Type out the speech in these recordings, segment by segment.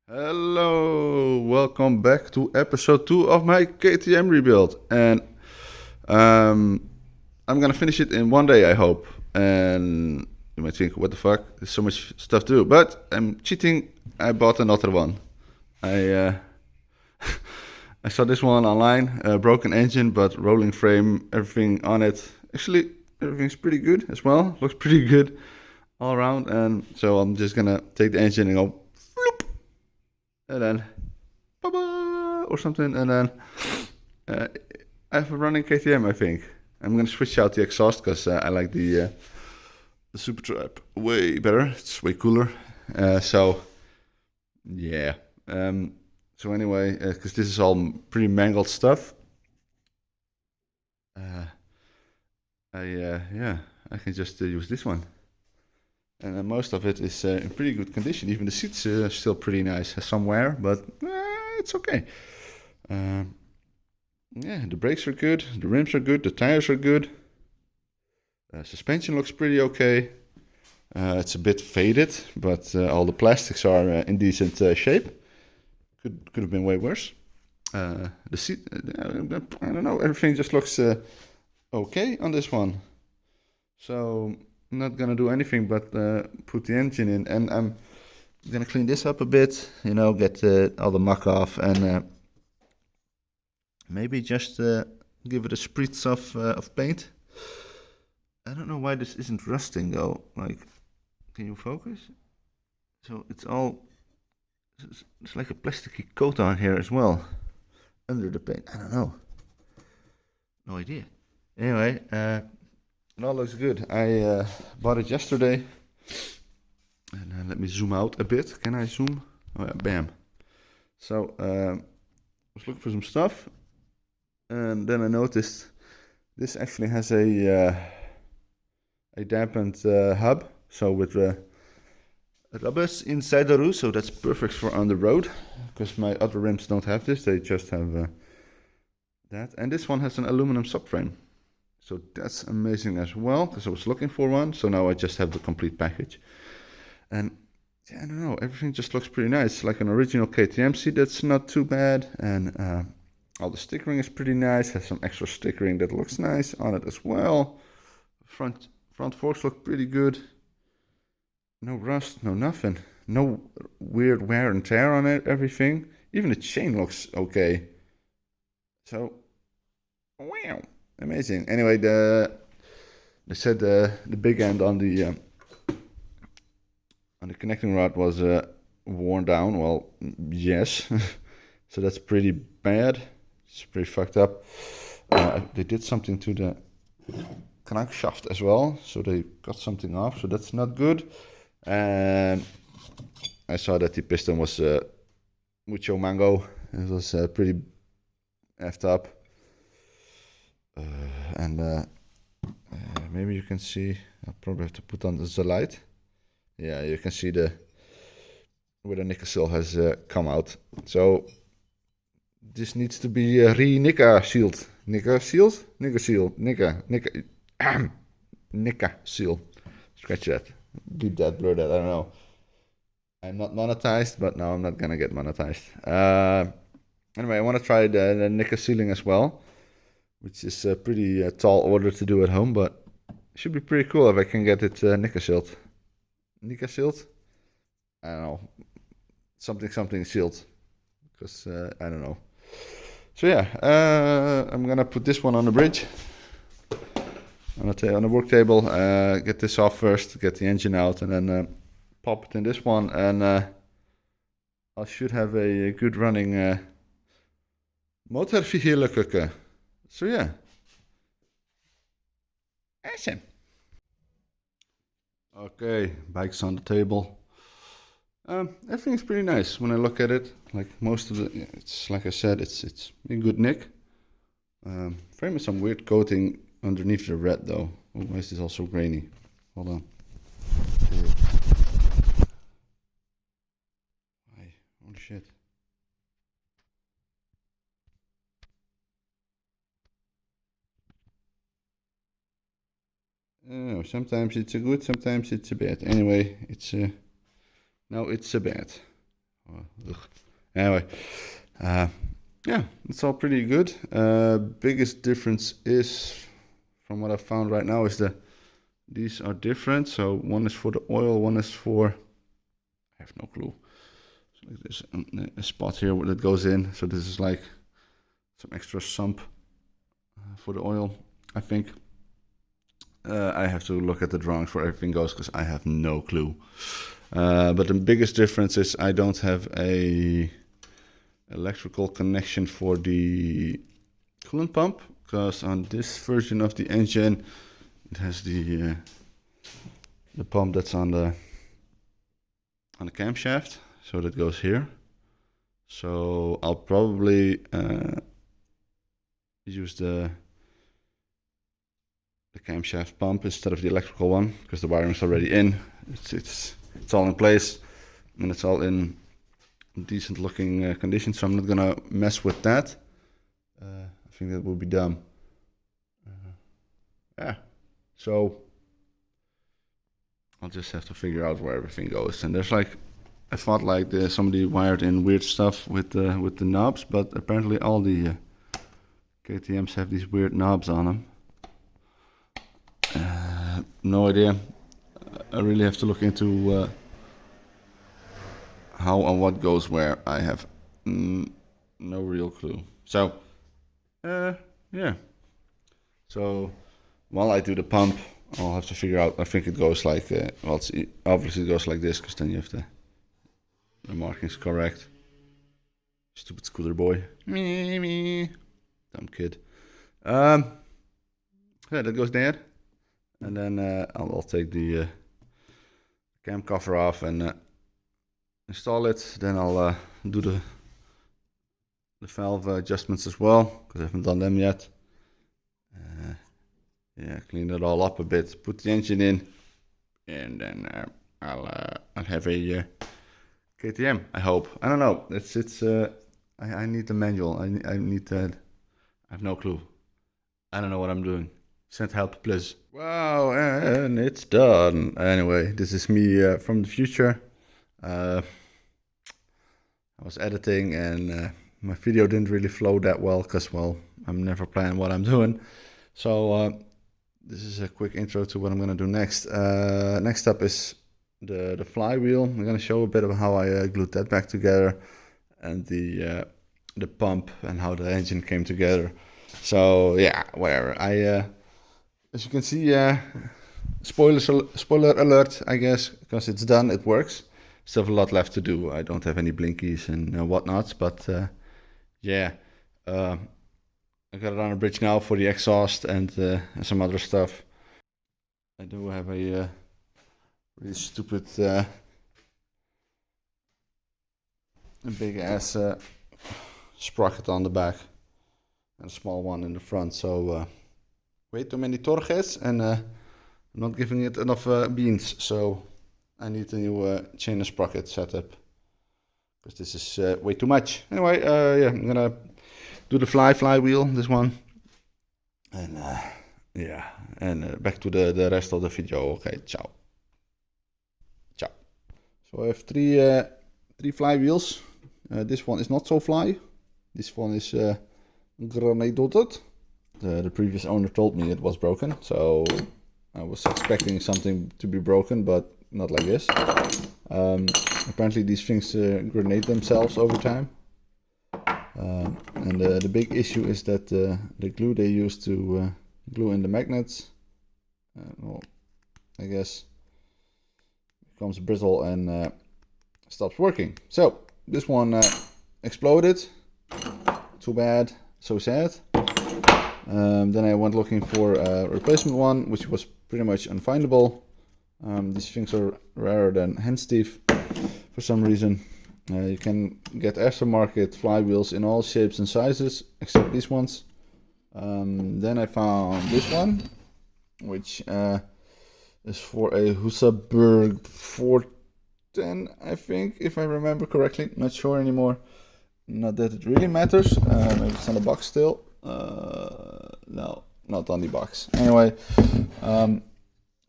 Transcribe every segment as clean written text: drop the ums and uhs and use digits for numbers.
Hello, welcome back to episode 2 of my KTM rebuild. And um, I'm gonna finish it in one day, I hope. And you might think, what the fuck? There's so much stuff to do. But I'm cheating. I bought another one. I I saw this one online, broken engine, but rolling frame, everything on it. Actually, everything's pretty good as well. Looks pretty good all around. And so I'm just gonna take the engine and go, floop, and then ba or something, and then uh, I have a running KTM. I think I'm gonna switch out the exhaust because I like the Super Trap way better. It's way cooler. So yeah. So anyway, because this is all pretty mangled stuff, uh, yeah, I can just use this one. And most of it is in pretty good condition. Even the seats are still pretty nice. Has some wear, but it's okay. Um, yeah, the brakes are good, the rims are good, the tires are good. Suspension looks pretty okay. It's a bit faded, but all the plastics are in decent shape. Could have been way worse. The seat, I don't know. Everything just looks okay on this one. So I'm not gonna do anything but put the engine in, and I'm gonna clean this up a bit. You know, get all the muck off, and maybe just give it a spritz of paint. I don't know why this isn't rusting though. Like, can you focus? So it's all, it's like a plasticky coat on here as well, under the paint. I don't know. No idea. Anyway, it all looks good. I bought it yesterday. And let me zoom out a bit. Can I zoom? Oh yeah, bam. So I was looking for some stuff, and then I noticed this actually has a dampened hub. So with rubbers inside the roof, so that's perfect for on the road. Because my other rims don't have this; they just have that. And this one has an aluminum subframe, so that's amazing as well. Because I was looking for one, so now I just have the complete package. And yeah, I don't know, everything just looks pretty nice. Like an original KTM seat, that's not too bad. And all the stickering is pretty nice. Has some extra stickering that looks nice on it as well. Front forks look pretty good. No rust, no nothing. No weird wear and tear on it, everything. Even the chain looks okay. So, wow, amazing. Anyway, they said the big end on the connecting rod was worn down. Well, yes. So that's pretty bad. It's pretty fucked up. They did something to the crankshaft as well, so they got something off, so that's not good. And I saw that the piston was mucho mango. It was pretty effed up. And maybe you can see, I'll probably have to put on the light. Yeah, you can see where the nickel seal has come out. So this needs to be re-nicka sealed. Nicka sealed? Nicka seal. Nicka seal. Scratch that. Beep that, blur that, I don't know. I'm not monetized, but no, I'm not gonna get monetized. Anyway, I want to try the nicka sealing as well, which is a pretty tall order to do at home, but it should be pretty cool if I can get it nicka sealed. Nika sealed? I don't know. Something sealed. Because I don't know. So yeah, I'm gonna put this one on the bridge. On the work table. Get this off first, get the engine out, and then pop it in this one. And I should have a good running motorvehicle. So yeah. Awesome. Okay, bike's on the table. Everything's pretty nice when I look at it. Like most of it's like I said, it's in good nick. Frame with some weird coating underneath the red though. Why is this all so grainy? Hold on. Why? Holy shit. I don't know, sometimes it's a good, sometimes it's a bad. Anyway, it's now it's a bad. Oh, Anyway, yeah, it's all pretty good. Biggest difference is, from what I found right now, is these are different. So one is for the oil, one is for, I have no clue. So there's a spot here that goes in. So this is like some extra sump for the oil, I think. I have to look at the drawings where everything goes because I have no clue. But the biggest difference is I don't have a electrical connection for the coolant pump, because on this version of the engine it has the pump that's on the camshaft, so that goes here. So I'll probably use the camshaft pump instead of the electrical one, because the wiring is already in. It's all in place and it's all in decent looking condition, so I'm not gonna mess with that. I think that would be dumb. Yeah, so I'll just have to figure out where everything goes. And there's like, I thought like somebody wired in weird stuff with the knobs, but apparently all the KTMs have these weird knobs on them. No idea. I really have to look into how and what goes where. I have no real clue. So, yeah. So, while I do the pump, I'll have to figure out. I think it goes like, well, obviously it goes like this, because then you have the markings correct. Stupid scooter boy. Me. Dumb kid. Yeah, that goes there. And then I'll take the cam cover off and install it. Then I'll do the valve adjustments as well, because I haven't done them yet. Yeah, clean it all up a bit, put the engine in, and then I'll have a KTM. I hope. I don't know. I need the manual. I need that. I have no clue. I don't know what I'm doing. Send help, please. Wow, and it's done. Anyway, this is me from the future. I was editing and my video didn't really flow that well because, well, I'm never planning what I'm doing. So this is a quick intro to what I'm going to do next. Next up is the flywheel. I'm going to show a bit of how I glued that back together, and the pump and how the engine came together. So yeah, whatever. As you can see, spoiler alert, I guess, because it's done, it works. Still have a lot left to do. I don't have any blinkies and whatnot, but yeah, I got it on a bridge now for the exhaust and some other stuff. I do have a really stupid, a big ass sprocket on the back and a small one in the front, so way too many torques, and I'm not giving it enough beans, so I need a new chain and sprocket setup, because this is way too much. Anyway, yeah, I'm gonna do the flywheel, this one, and yeah, and back to the rest of the video. Okay, ciao. So I have three flywheels. This one is not so fly. This one is grenade dotted. The previous owner told me it was broken, so I was expecting something to be broken, but not like this. Apparently these things grenade themselves over time. And the big issue is that the glue they use to glue in the magnets, well, I guess, becomes brittle and stops working. So this one exploded. Too bad, so sad. Then I went looking for a replacement one, which was pretty much unfindable. These things are rarer than hen's teeth for some reason. You can get aftermarket flywheels in all shapes and sizes except these ones. Then I found this one, which is for a Husaberg 410, I think, if I remember correctly. Not sure anymore. Not that it really matters. Maybe it's on the box still. No, not on the box. Anyway,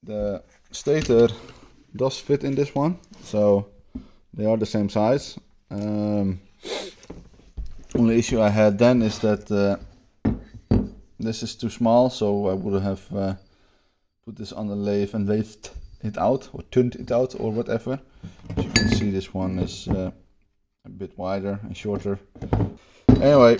the stator does fit in this one, so they are the same size. Only issue I had then is that this is too small, so I would have put this on the lathe and lathed it out, or turned it out, or whatever. As you can see, this one is a bit wider and shorter. Anyway,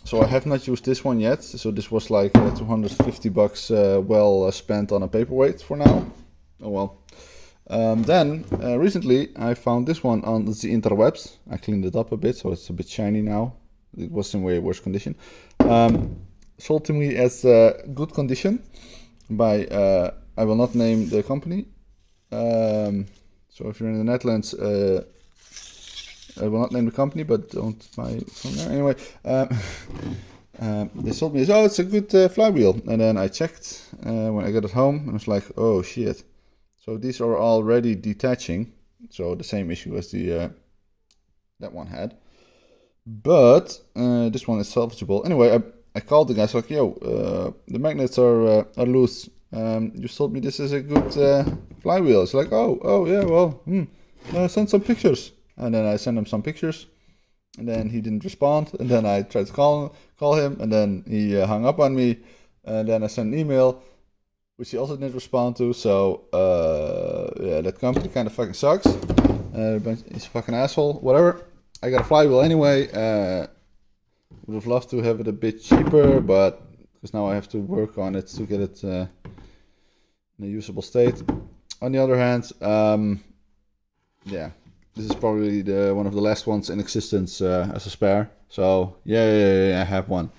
so I have not used this one yet, so this was like 250 bucks well spent on a paperweight for now. Oh well. Then recently I found this one on the interwebs. I cleaned it up a bit, so it's a bit shiny now. It was in way worse condition. Sold to me as good condition by, I will not name the company. So if you're in the Netherlands, I will not name the company, but don't buy it from there. Anyway, they sold me, oh, it's a good flywheel. And then I checked when I got it home, and I was like, oh shit. So these are already detaching. So the same issue as the that one had. But this one is salvageable. Anyway, I called the guys like, yo, the magnets are loose. You told me this is a good flywheel. It's like, oh yeah, well, send some pictures. And then I sent him some pictures, and then he didn't respond. And then I tried to call him, and then he hung up on me. And then I sent an email, which he also didn't respond to. So yeah, that company kind of fucking sucks. He's a fucking asshole. Whatever. I got a flywheel anyway. Would have loved to have it a bit cheaper, but because now I have to work on it to get it in a usable state. On the other hand, yeah, this is probably one of the last ones in existence as a spare. So yeah, I have one.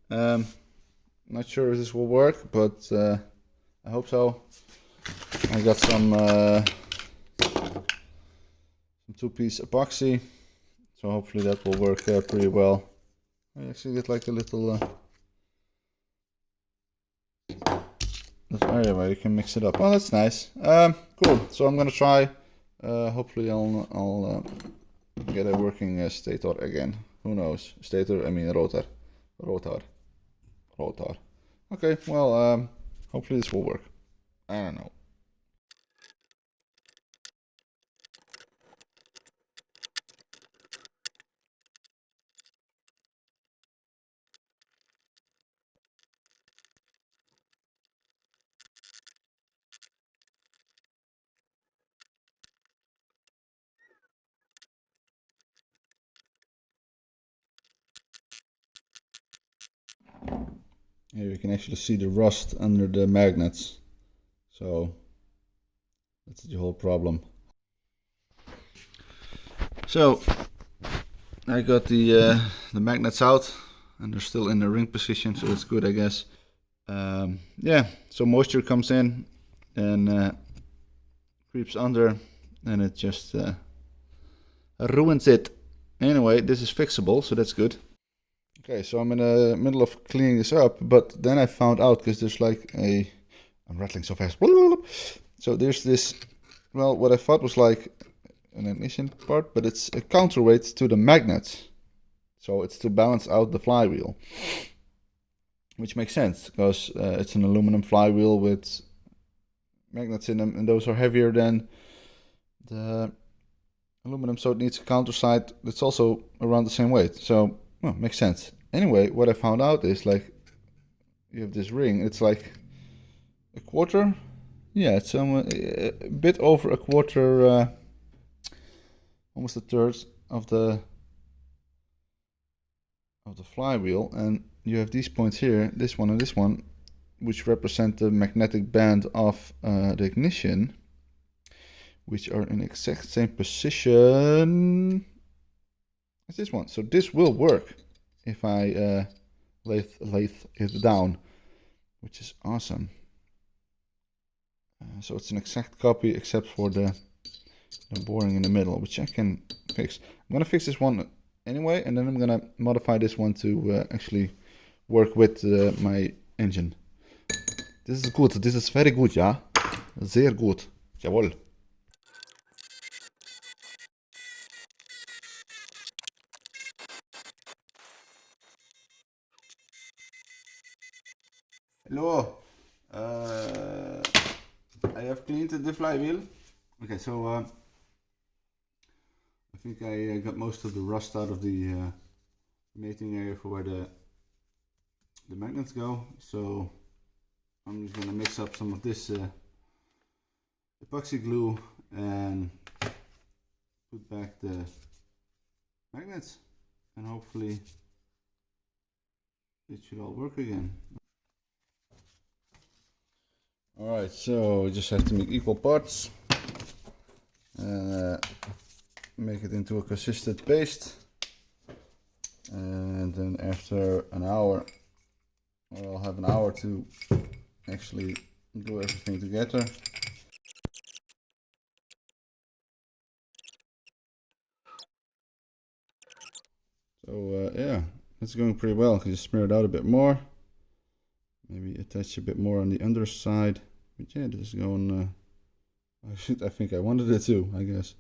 Not sure if this will work, but I hope so. I got some two-piece epoxy, so hopefully that will work pretty well. I actually get like a little area where you can mix it up. Oh, that's nice. Cool. So I'm gonna try. Hopefully I'll get a working stator again. Who knows? Stator, I mean rotor. Okay, well, hopefully this will work. I don't know. Here you can actually see the rust under the magnets. So that's the whole problem. So I got the magnets out, and they're still in the ring position, so it's good, I guess. Yeah, so moisture comes in and creeps under, and it just ruins it. Anyway, this is fixable, so that's good. Okay, so I'm in the middle of cleaning this up, but then I found out, because there's like I'm rattling so fast. So there's this, well, what I thought was like an ignition part, but it's a counterweight to the magnets. So it's to balance out the flywheel, which makes sense, because it's an aluminum flywheel with magnets in them, and those are heavier than the aluminum, so it needs a counterside that's also around the same weight. So, well, makes sense. Anyway, what I found out is, like, you have this ring, it's like a quarter. Yeah, it's a bit over a quarter, almost a third of the flywheel, and you have these points here, this one and this one, which represent the magnetic band of the ignition, which are in exact same position as this one. So this will work if I lathe it down, which is awesome. So it's an exact copy except for the boring in the middle, which I can fix. I'm gonna fix this one anyway, and then I'm gonna modify this one to actually work with my engine. This is good. This is very good, ja. Sehr gut. Jawohl. Hello. I have cleaned the flywheel. Okay, so a think I got most of the rust out of the mating area for where the magnets go, so I'm just gonna mix up some of this epoxy glue and put back the magnets, and hopefully it should all work again. Alright, so we just have to make equal parts and make it into a consistent paste, and then after an hour, I'll have an hour to actually do everything together. So yeah, it's going pretty well. I can just smear it out a bit more, maybe attach a bit more on the underside, but yeah, this is going I think I wanted it to, I guess.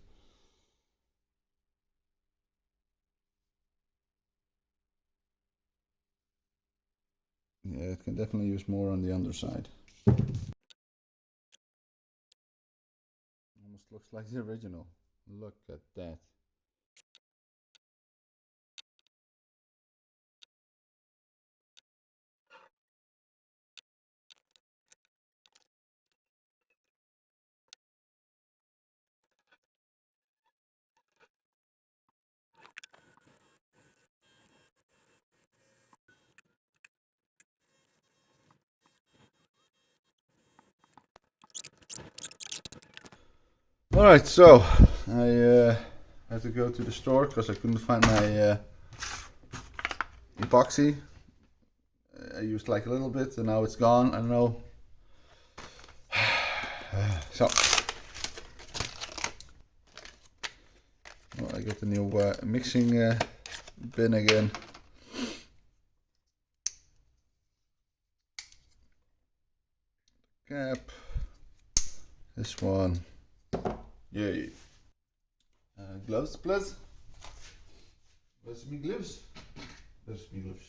Yeah, it can definitely use more on the underside. Almost looks like the original. Look at that. Alright, so I had to go to the store because I couldn't find my epoxy. I used like a little bit and now it's gone. I don't know. So I got the new mixing bin again. Cap. This one. Yay. Gloves, please. Where's my gloves? Where's my gloves?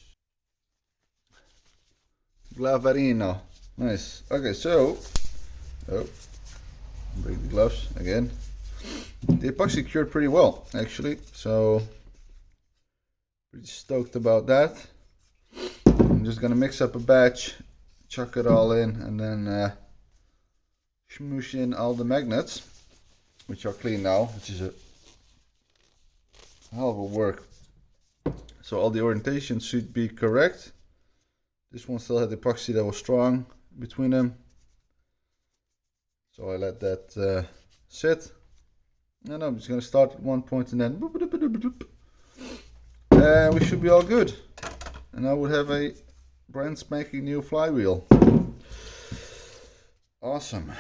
Glavarino. Nice. Okay, so. Oh. Break the gloves again. The epoxy cured pretty well, actually. So. Pretty stoked about that. I'm just gonna mix up a batch, chuck it all in, and then smoosh in all the magnets, which are clean now, which is a hell of a work. So all the orientation should be correct. This one still had epoxy that was strong between them, so I let that sit. And I'm just gonna start at one point and then and we should be all good. And I would have a brand spanking new flywheel. Awesome.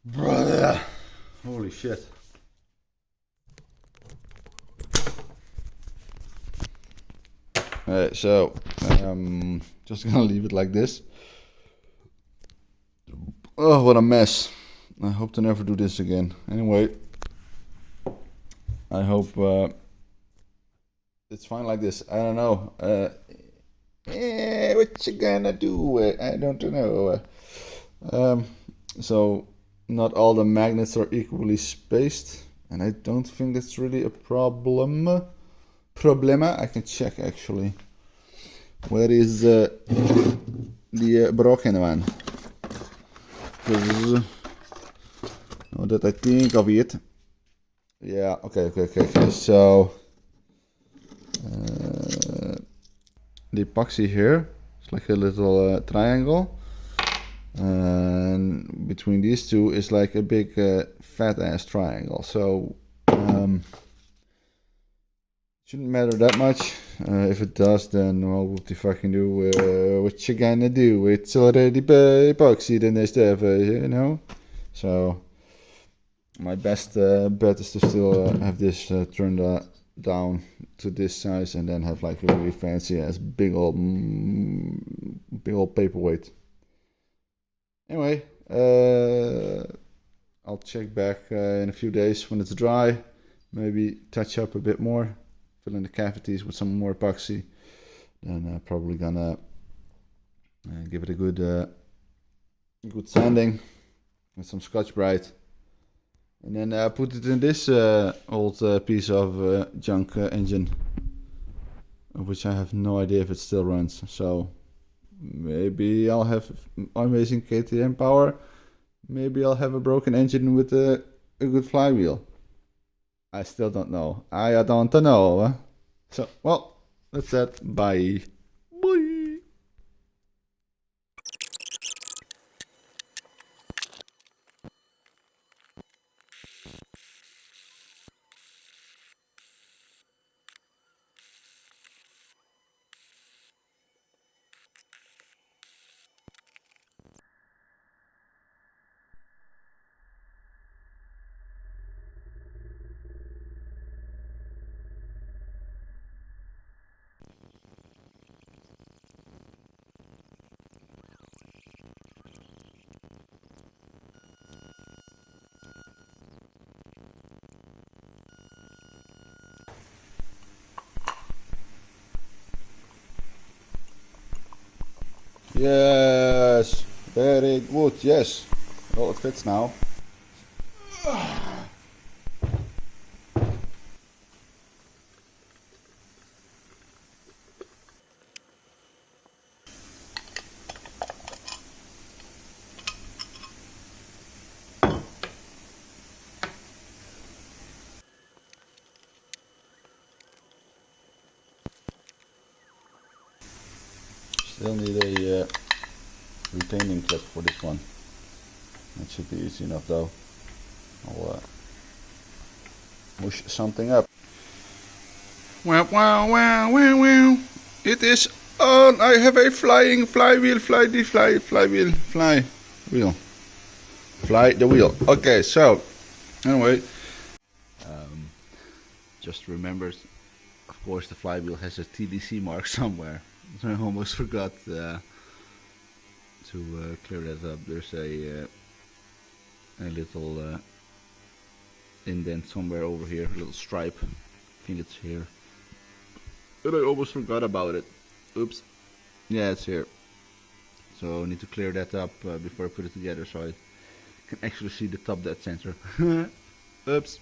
Brother. Holy shit. Alright, so just gonna leave it like this. Oh, what a mess. I hope to never do this again. Anyway, I hope it's fine like this. I don't know. What you gonna do? I don't know. So not all the magnets are equally spaced, and I don't think that's really a problem. Problema. I can check actually. Where is the broken one? that I think of it. Yeah, okay. So the epoxy here is like a little triangle, and between these two is like a big fat ass triangle. So shouldn't matter that much. If it does, then well, what the fucking do? What you gonna do? It's already epoxy and stuff, you know. So my best bet is to still have this turned down to this size, and then have like a really fancy ass big old paperweight. Anyway, I'll check back in a few days when it's dry. Maybe touch up a bit more, fill in the cavities with some more epoxy. Then probably gonna give it a good sanding with some Scotch-Brite. And then put it in this old piece of junk engine, which I have no idea if it still runs. So maybe I'll have amazing KTM power. Maybe I'll have a broken engine with a good flywheel. I still don't know. I don't know. So, well, that's that. Bye. Bye. Yes, very good, yes. Oh, it fits now. Still need a retaining clip for this one. That should be easy enough though. I'll mush something up. Wow. It is on. I have a flying flywheel. Fly the flywheel. Fly the wheel. Okay, so anyway, just remembered, of course, the flywheel has a TDC mark somewhere. I almost forgot to clear that up. There's a little indent somewhere over here, a little stripe. I think it's here. But I almost forgot about it. Oops. Yeah, it's here. So I need to clear that up before I put it together so I can actually see the top dead center. Oops.